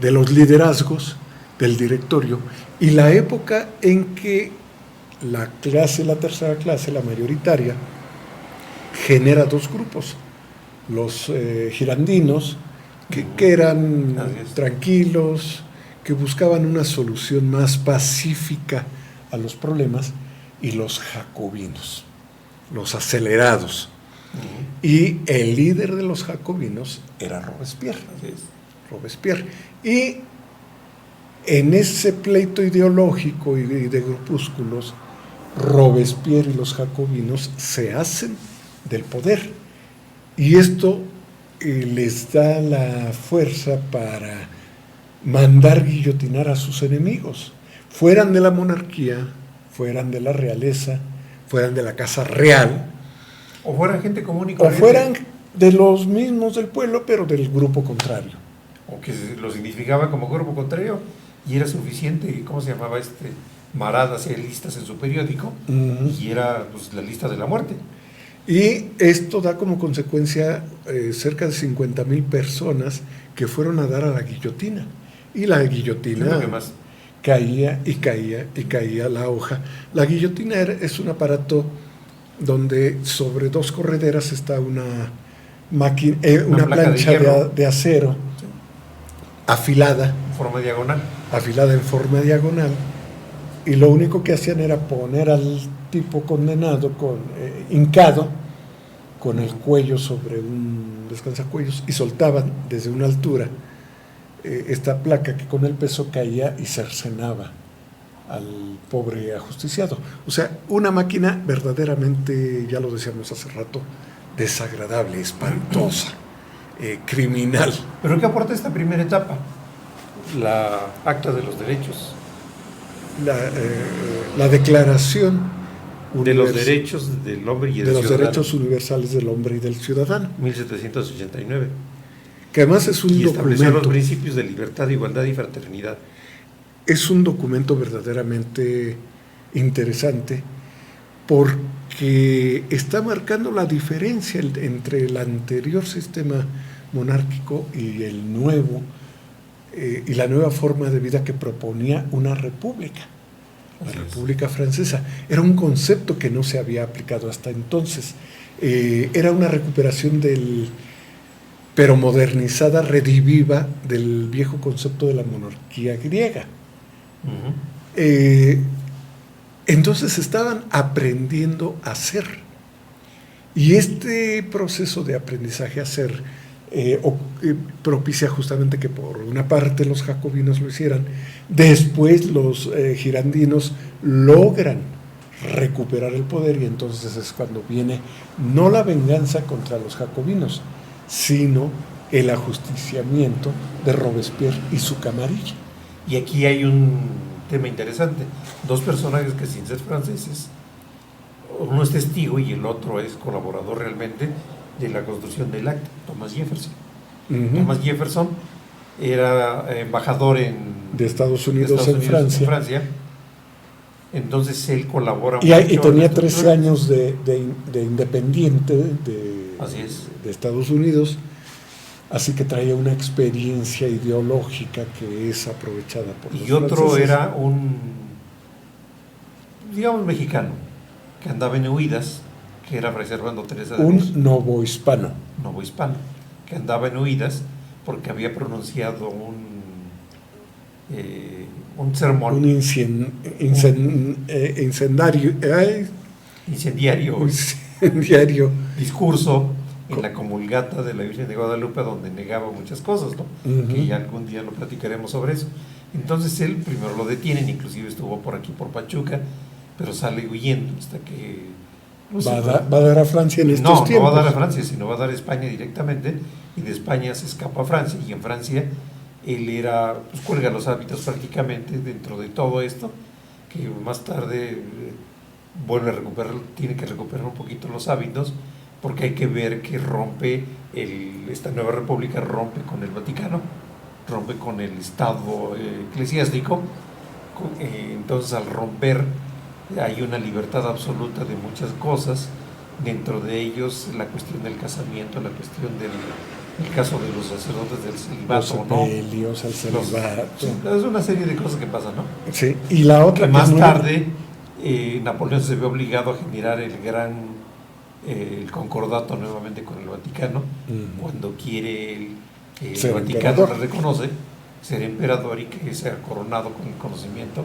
los liderazgos del directorio, y la época en que la tercera clase, la mayoritaria, genera dos grupos: los girandinos, que eran tranquilos, que buscaban una solución más pacífica a los problemas, y los jacobinos, los acelerados. Y el líder de los jacobinos era Robespierre. Y en ese pleito ideológico y de grupúsculos, Robespierre y los jacobinos se hacen del poder. Y esto les da la fuerza para mandar guillotinar a sus enemigos, fueran de la monarquía, fueran de la realeza, fueran de la casa real, o fueran gente común y o corriente, fueran de los mismos del pueblo, pero del grupo contrario. o que lo significaba como grupo contrario, y era suficiente, ¿cómo se llamaba Marat hacía listas en su periódico, y era pues, la lista de la muerte. Y esto da como consecuencia cerca de 50,000 personas que fueron a dar a la guillotina. Y la guillotina caía y caía y caía la hoja. La guillotina es un aparato donde sobre 2 correderas está una plancha de acero, sí, afilada. En forma diagonal. Afilada en forma diagonal. Y lo único que hacían era poner al tipo condenado hincado con el cuello sobre un descansacuellos y soltaban desde una altura esta placa que con el peso caía y cercenaba al pobre ajusticiado. O sea, una máquina verdaderamente, ya lo decíamos hace rato, desagradable, espantosa, criminal. ¿Pero qué aporta esta primera etapa? La Acta de los Derechos. La Declaración de los Derechos del Hombre y del Ciudadano. De los Derechos Universales del Hombre y del Ciudadano. 1789. Que además es un documento. Los principios de libertad, igualdad y fraternidad. Es un documento verdaderamente interesante porque está marcando la diferencia entre el anterior sistema monárquico y el nuevo, y la nueva forma de vida que proponía una república, la República Francesa. Era un concepto que no se había aplicado hasta entonces. Era una recuperación pero modernizada, rediviva del viejo concepto de la monarquía griega. Entonces estaban aprendiendo a ser. Y este proceso de aprendizaje a ser propicia justamente que por una parte los jacobinos lo hicieran, después los girandinos logran recuperar el poder, y entonces es cuando viene no la venganza contra los jacobinos, sino el ajusticiamiento de Robespierre y su camarilla. Y aquí hay un tema interesante, 2 personajes que sin ser franceses, uno es testigo y el otro es colaborador realmente de la construcción del acta, Thomas Jefferson. Thomas Jefferson era embajador de Estados Unidos en Francia. Entonces él colabora y tenía 13 años de independiente de Estados Unidos, así que traía una experiencia ideológica que es aprovechada por los franceses. Y otro franceses. era digamos, mexicano, que andaba en huidas, que era reservando Teresa de Luz. Un novohispano, que andaba en huidas porque había pronunciado un sermón. Un incendiario discurso en la comulgata de la Virgen de Guadalupe, donde negaba muchas cosas, ¿no? Que ya algún día lo platicaremos sobre eso. Entonces él primero lo detienen, inclusive estuvo por aquí, por Pachuca, pero sale huyendo hasta que... va a dar a Francia en estos tiempos. No va a dar a Francia, sino va a dar a España directamente, y de España se escapa a Francia, y en Francia él cuelga los hábitos prácticamente dentro de todo esto, que más tarde vuelve a recuperar, tiene que recuperar un poquito los hábitos, porque hay que ver que esta nueva república rompe con el Vaticano, rompe con el Estado eclesiástico. Entonces al romper hay una libertad absoluta de muchas cosas, dentro de ellos la cuestión del casamiento, la cuestión el caso de los sacerdotes del celibato, los el celibato. Es una serie de cosas que pasan, ¿no? Sí, y la otra que más tarde Napoleón se ve obligado a generar el concordato nuevamente con el Vaticano, cuando quiere el Vaticano le reconoce ser emperador y que sea coronado con el conocimiento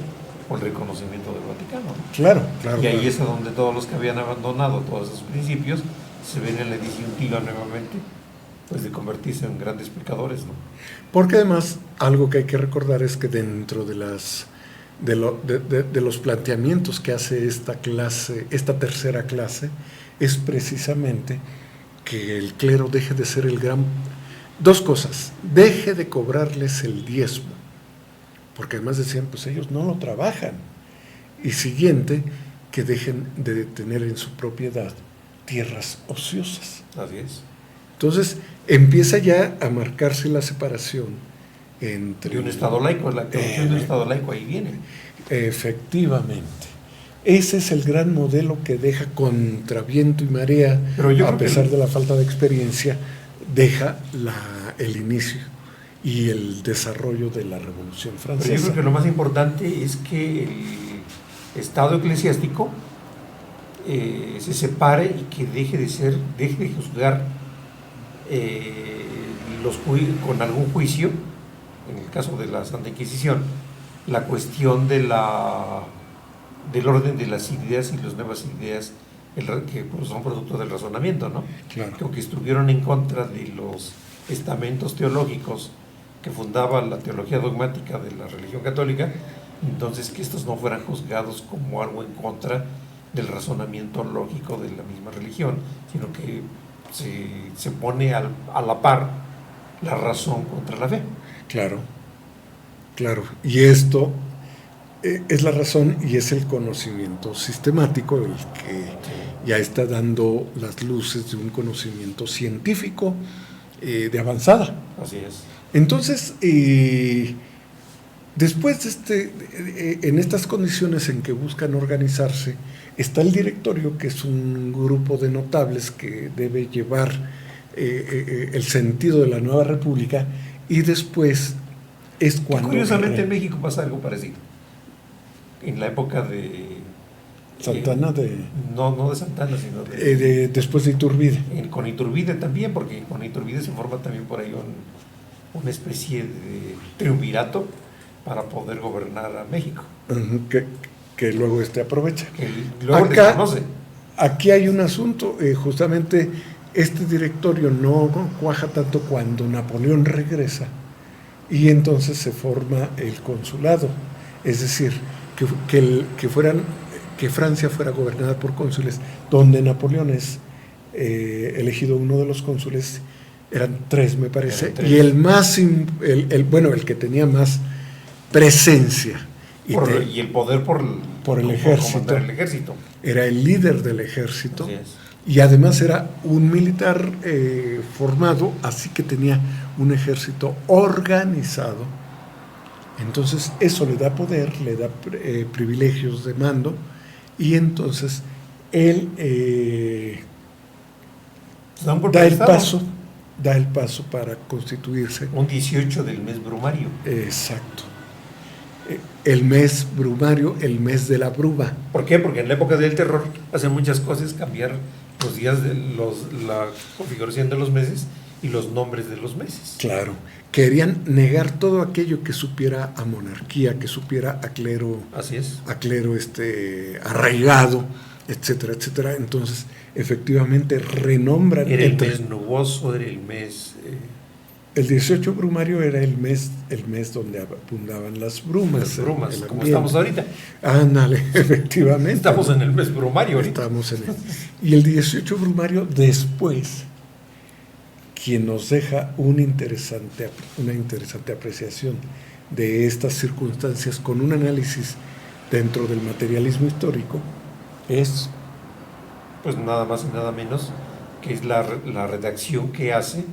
o el reconocimiento del Vaticano. Claro. Y ahí es donde todos los que habían abandonado todos esos principios se ven en la disyuntiva nuevamente, pues de convertirse en grandes pecadores, ¿no? Porque además algo que hay que recordar es que dentro de las de los planteamientos que hace esta tercera clase, es precisamente que el clero deje de ser el gran... Dos cosas: deje de cobrarles el diezmo, porque además decían, pues ellos no lo trabajan. Y siguiente, que dejen de tener en su propiedad tierras ociosas. Así es. Entonces empieza ya a marcarse la separación entre... De un Estado laico, la creación de un Estado laico ahí viene. Efectivamente. Ese es el gran modelo que deja, contra viento y marea, a pesar de la falta de experiencia, deja el inicio y el desarrollo de la Revolución Francesa. Pero yo creo que lo más importante es que el Estado eclesiástico se separe y que deje de juzgar con algún juicio, en el caso de la Santa Inquisición, la cuestión del orden de las ideas y las nuevas ideas que pues, son producto del razonamiento, ¿no? Claro. Que estuvieron en contra de los estamentos teológicos que fundaban la teología dogmática de la religión católica, entonces que estos no fueran juzgados como algo en contra del razonamiento lógico de la misma religión, sino que se pone a la par la razón contra la fe. Claro, claro. Y esto es la razón y es el conocimiento sistemático el que ya está dando las luces de un conocimiento científico de avanzada. Así es. Entonces, después en estas condiciones en que buscan organizarse, está el directorio, que es un grupo de notables que debe llevar el sentido de la nueva república, y después es cuando... Curiosamente en México pasa algo parecido. En la época de... Santana no de Santana, sino después de Iturbide. Con Iturbide también, porque con Iturbide se forma también por ahí una especie de triunvirato para poder gobernar a México. Que luego aprovecha. Que luego desconoce. Aquí hay un asunto, justamente este directorio no cuaja tanto cuando Napoleón regresa y entonces se forma el consulado, es decir, que Francia fuera gobernada por cónsules, donde Napoleón es elegido uno de los cónsules, eran 3 me parece, y el que tenía más presencia y el poder por el ejército. Era el líder del ejército y además era un militar formado, así que tenía un ejército organizado. Entonces eso le da poder, le da privilegios de mando, y entonces él da el paso para constituirse. Un 18 del mes brumario. Exacto. El mes brumario, el mes de la bruma. ¿Por qué? Porque en la época del terror hacen muchas cosas, cambiar los días la configuración de los meses y los nombres de los meses. Claro. Querían negar todo aquello que supiera a monarquía, que supiera a clero. Así es. A clero arraigado, etcétera, etcétera. Entonces, efectivamente, renombran. Era el mes nuboso, era el mes... El 18 brumario era el mes donde abundaban las brumas. Las brumas, como estamos ahorita. Ándale, efectivamente. Estamos en el mes brumario ahorita. Estamos en y el 18 brumario después, quien nos deja una interesante apreciación de estas circunstancias con un análisis dentro del materialismo histórico, es... Pues nada más y nada menos que es la redacción que hace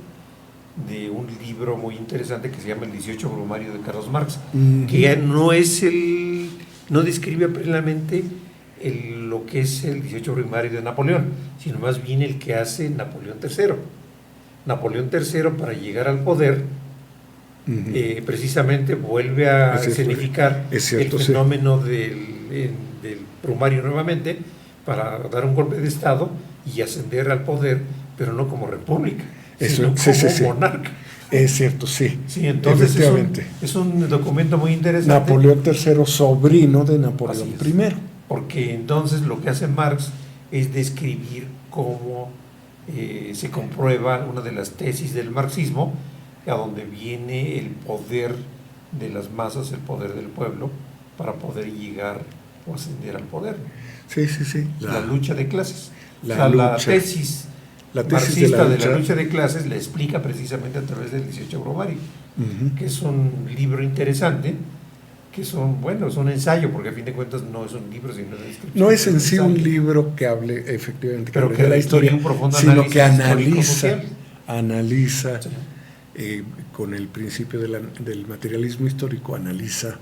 de un libro muy interesante que se llama El 18 brumario de Carlos Marx, que ya no describe plenamente lo que es el 18 brumario de Napoleón, sino más bien el que hace Napoleón III. Napoleón III, para llegar al poder, precisamente vuelve a escenificar el fenómeno del brumario nuevamente, para dar un golpe de Estado y ascender al poder, pero no como república, sino como monarca. Es cierto, sí. Sí, entonces es un documento muy interesante. Napoleón III, sobrino de Napoleón I. Porque entonces lo que hace Marx es describir cómo se comprueba una de las tesis del marxismo, a donde viene el poder de las masas, el poder del pueblo, para poder llegar o ascender al poder. Sí, sí, sí. La lucha de clases. La tesis marxista de la lucha de clases la explica precisamente a través del 18 Brumario, que es un libro interesante, que es un ensayo, porque a fin de cuentas no es un libro, sino una descripción. No es en sí un libro que hable efectivamente pero que de la historia, sino que analiza sí. Con el principio del materialismo histórico, analiza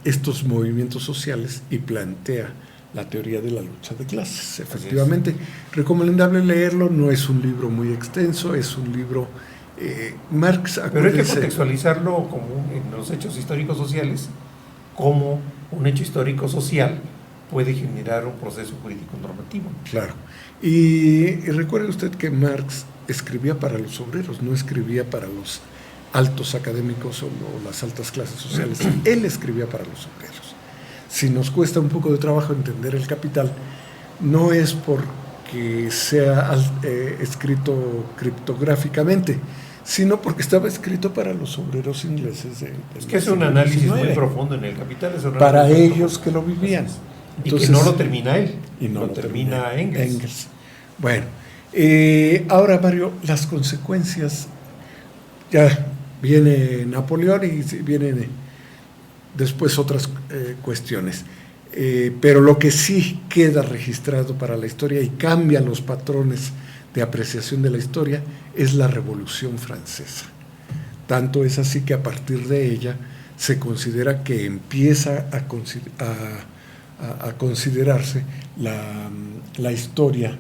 estos movimientos sociales y plantea la teoría de la lucha de clases. Efectivamente, recomendable leerlo, no es un libro muy extenso, es un libro Marx. Pero hay que contextualizarlo en los hechos históricos sociales, como un hecho histórico social puede generar un proceso jurídico normativo. Claro. Y recuerde usted que Marx escribía para los obreros, no escribía para los altos académicos o las altas clases sociales. Él escribía para los obreros. Si nos cuesta un poco de trabajo entender el Capital, no es porque sea escrito criptográficamente, sino porque estaba escrito para los obreros ingleses. Es que es un análisis muy profundo en el Capital. Para ellos que lo vivían. Entonces, y que no lo termina él, y no lo termina Engels. Bueno, ahora, Mario, las consecuencias, ya viene Napoleón y vienen después otras cuestiones, pero lo que sí queda registrado para la historia y cambia los patrones de apreciación de la historia es la Revolución Francesa. Tanto es así que a partir de ella se considera que empieza a considerarse la historia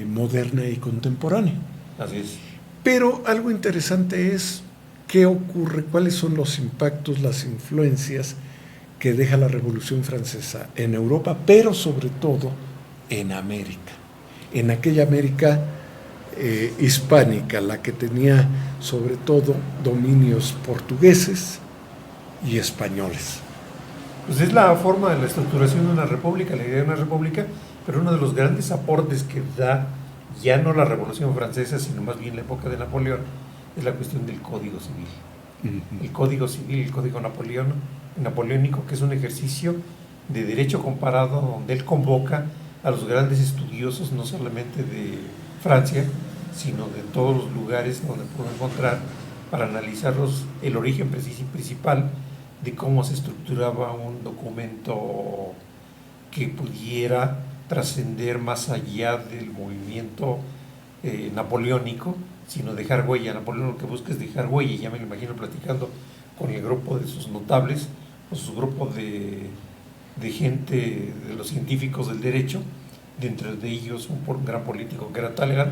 moderna y contemporánea. Así es. Pero algo interesante es qué ocurre, cuáles son los impactos, las influencias que deja la Revolución Francesa en Europa, pero sobre todo en América, en aquella América hispánica, la que tenía sobre todo dominios portugueses y españoles. Pues es la forma de la estructuración de una república, la idea de una república, pero uno de los grandes aportes que da ya no la Revolución Francesa, sino más bien la época de Napoleón, es la cuestión del Código Civil. El Código Civil, el Código Napoleónico, que es un ejercicio de derecho comparado donde él convoca a los grandes estudiosos, no solamente de Francia, sino de todos los lugares donde pudo encontrar, para analizar el origen principal de cómo se estructuraba un documento que pudiera trascender más allá del movimiento napoleónico, sino dejar huella. Napoleón lo que busca es dejar huella, y ya me lo imagino platicando con el grupo de sus notables, o su grupo de gente, de los científicos del derecho, dentro de ellos un gran político que era Talleyrand,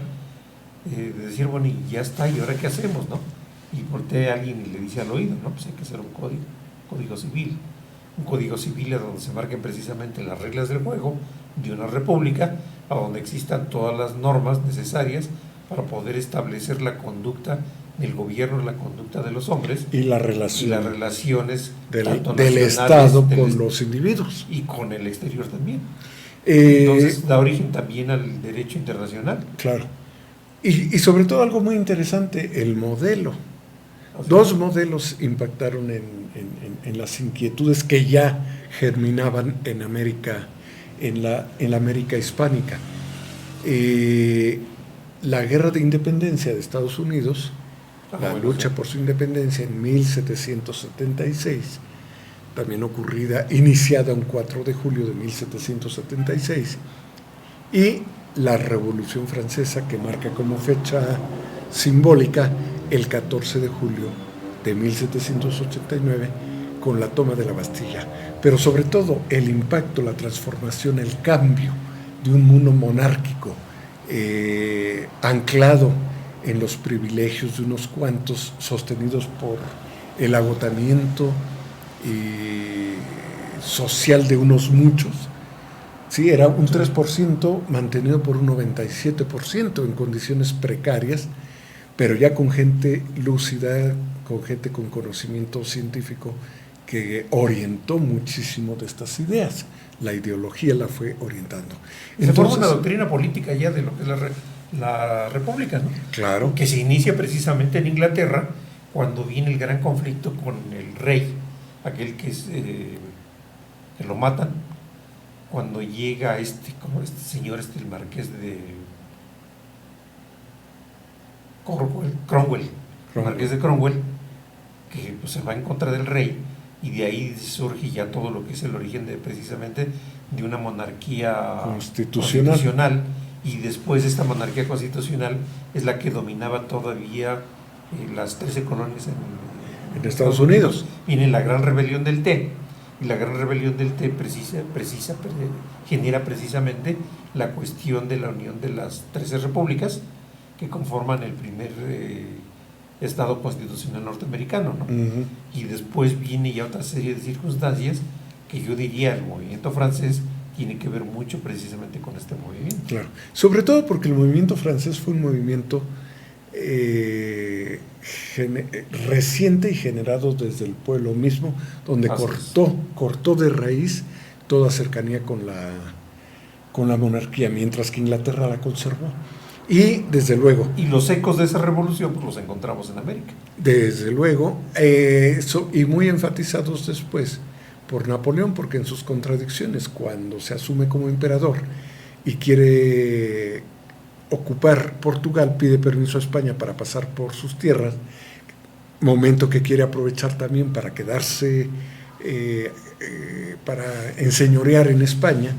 de decir, bueno, y ya está, ¿y ahora qué hacemos, no? Y voltea a alguien y le dice al oído, no, pues hay que hacer un código civil. Un código civil es donde se marquen precisamente las reglas del juego de una república, a donde existan todas las normas necesarias para poder establecer la conducta del gobierno, la conducta de los hombres y las relaciones del Estado con los individuos y con el exterior también. Entonces da origen también al derecho internacional. Claro. Y sobre todo algo muy interesante, el modelo. Dos modelos impactaron en las inquietudes que ya germinaban en América, en la América hispánica. La guerra de independencia de Estados Unidos, la lucha por su independencia en 1776, también iniciada un 4 de julio de 1776, y la Revolución Francesa, que marca como fecha simbólica el 14 de julio de 1789, con la toma de la Bastilla. Pero sobre todo el impacto, la transformación, el cambio de un mundo monárquico anclado en los privilegios de unos cuantos, sostenidos por el agotamiento social de unos muchos. Sí, era un 3% mantenido por un 97% en condiciones precarias, pero ya con gente lúcida, con gente con conocimiento científico que orientó muchísimo de estas ideas. La ideología la fue orientando. Se forma una doctrina política ya de lo que es la república, ¿no? Claro. Que se inicia precisamente en Inglaterra, cuando viene el gran conflicto con el rey, aquel que es que lo matan. Cuando llega como este señor, el marqués de Cromwell, marqués de Cromwell, que pues, se va en contra del rey, y de ahí surge ya todo lo que es el origen precisamente de una monarquía constitucional, y después esta monarquía constitucional es la que dominaba todavía las 13 colonias en Estados Unidos. Viene la Gran Rebelión del Té, y la Gran Rebelión del Té genera precisamente la cuestión de la unión de las 13 repúblicas que conforman el primer Estado constitucional norteamericano, ¿no? Uh-huh. Y después viene ya otra serie de circunstancias que yo diría el movimiento francés tiene que ver mucho precisamente con este movimiento. Claro, sobre todo porque el movimiento francés fue un movimiento reciente y generado desde el pueblo mismo, donde cortó de raíz toda cercanía con la monarquía, mientras que Inglaterra la conservó. Y desde luego... Y los ecos de esa revolución pues los encontramos en América. Desde luego, y muy enfatizados después por Napoleón, porque en sus contradicciones, cuando se asume como emperador y quiere ocupar Portugal, pide permiso a España para pasar por sus tierras, momento que quiere aprovechar también para quedarse, para enseñorear en España,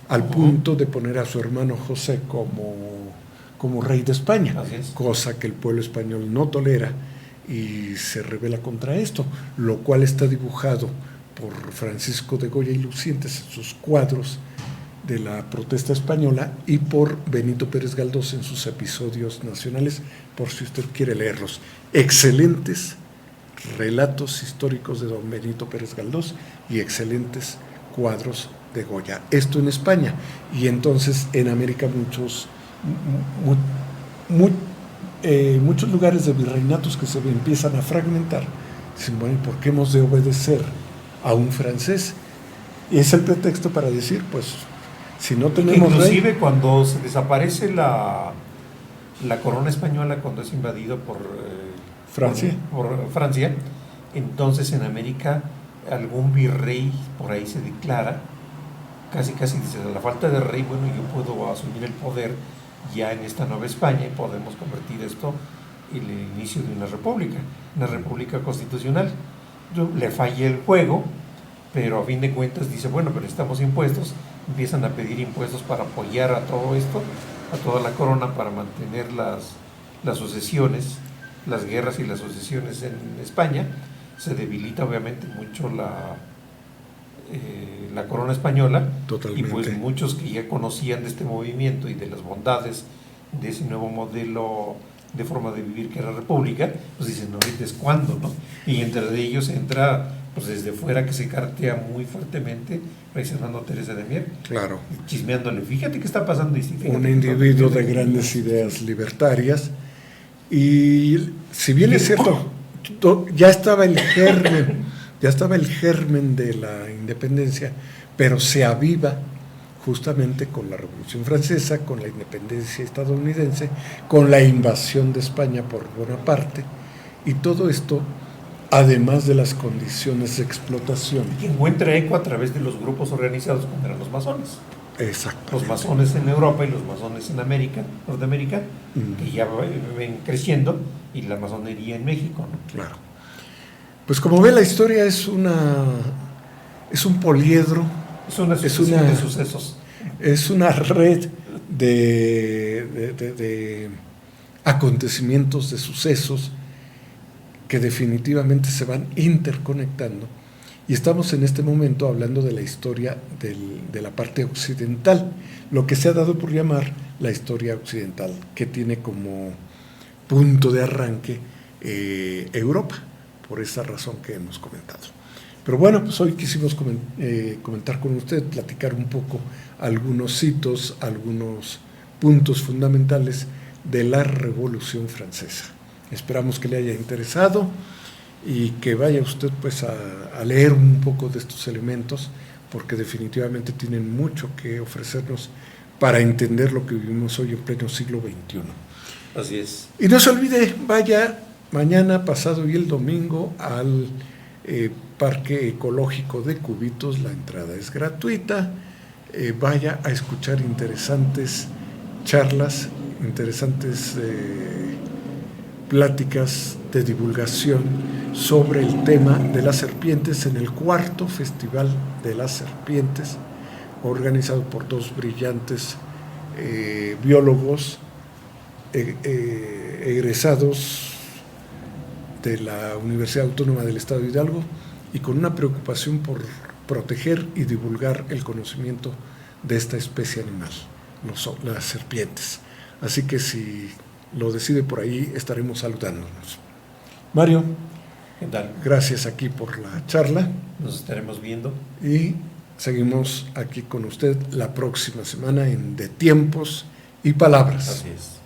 al punto de poner a su hermano José como rey de España, cosa que el pueblo español no tolera y se rebela contra esto, lo cual está dibujado por Francisco de Goya y Lucientes en sus cuadros de la protesta española y por Benito Pérez Galdós en sus episodios nacionales, por si usted quiere leerlos. Excelentes relatos históricos de don Benito Pérez Galdós y excelentes cuadros de Goya. Esto en España, y entonces en América muchos lugares de virreinatos que se empiezan a fragmentar. Dicen, bueno, ¿y por qué hemos de obedecer a un francés? Y es el pretexto para decir, pues, si no tenemos inclusive rey, cuando se desaparece la corona española, cuando es invadido por Francia, entonces en América algún virrey por ahí se declara, casi dice, la falta de rey, bueno, yo puedo asumir el poder ya en esta Nueva España y podemos convertir esto en el inicio de una república constitucional. Le falla el juego, pero a fin de cuentas dice, bueno, pero necesitamos impuestos, empiezan a pedir impuestos para apoyar a todo esto, a toda la corona, para mantener las sucesiones, las guerras y las sucesiones en España. Se debilita obviamente mucho la corona española. Totalmente. Y pues muchos que ya conocían de este movimiento y de las bondades de ese nuevo modelo de forma de vivir que era república, pues dicen, no, ahorita es cuando, ¿no? Y entre ellos entra, pues desde fuera, que se cartea muy fuertemente Fray Servando Teresa de Mier, claro, chismeándole, fíjate qué está pasando. Un individuo de grandes ideas libertarias, y si bien es cierto, ya estaba el germen de la independencia, pero se aviva justamente con la Revolución Francesa, con la independencia estadounidense, con la invasión de España por Bonaparte, y todo esto, además de las condiciones de explotación. Y encuentra eco a través de los grupos organizados como eran los masones. Exacto. Los masones en Europa y los masones en Norteamérica, que ya ven creciendo, y la masonería en México, ¿no? Claro. Pues como ve, la historia es un poliedro. Es una sucesión de sucesos. Es una red de acontecimientos, de sucesos que definitivamente se van interconectando. Y estamos en este momento hablando de la historia de la parte occidental, lo que se ha dado por llamar la historia occidental, que tiene como punto de arranque Europa, por esa razón que hemos comentado. Pero bueno, pues hoy quisimos comentar con usted, platicar un poco algunos hitos, algunos puntos fundamentales de la Revolución Francesa. Esperamos que le haya interesado y que vaya usted pues a leer un poco de estos elementos, porque definitivamente tienen mucho que ofrecernos para entender lo que vivimos hoy en pleno siglo XXI. Así es. Y no se olvide, vaya mañana, pasado y el domingo al Parque Ecológico de Cubitos. La entrada es gratuita. Vaya a escuchar interesantes charlas, interesantes pláticas de divulgación sobre el tema de las serpientes en el 4º Festival de las Serpientes, organizado por 2 brillantes biólogos egresados de la Universidad Autónoma del Estado de Hidalgo, y con una preocupación por proteger y divulgar el conocimiento de esta especie animal, las serpientes. Así que si lo decide por ahí, estaremos saludándonos. Mario, ¿qué tal? Gracias aquí por la charla. Nos estaremos viendo. Y seguimos aquí con usted la próxima semana en De Tiempos y Palabras. Así es.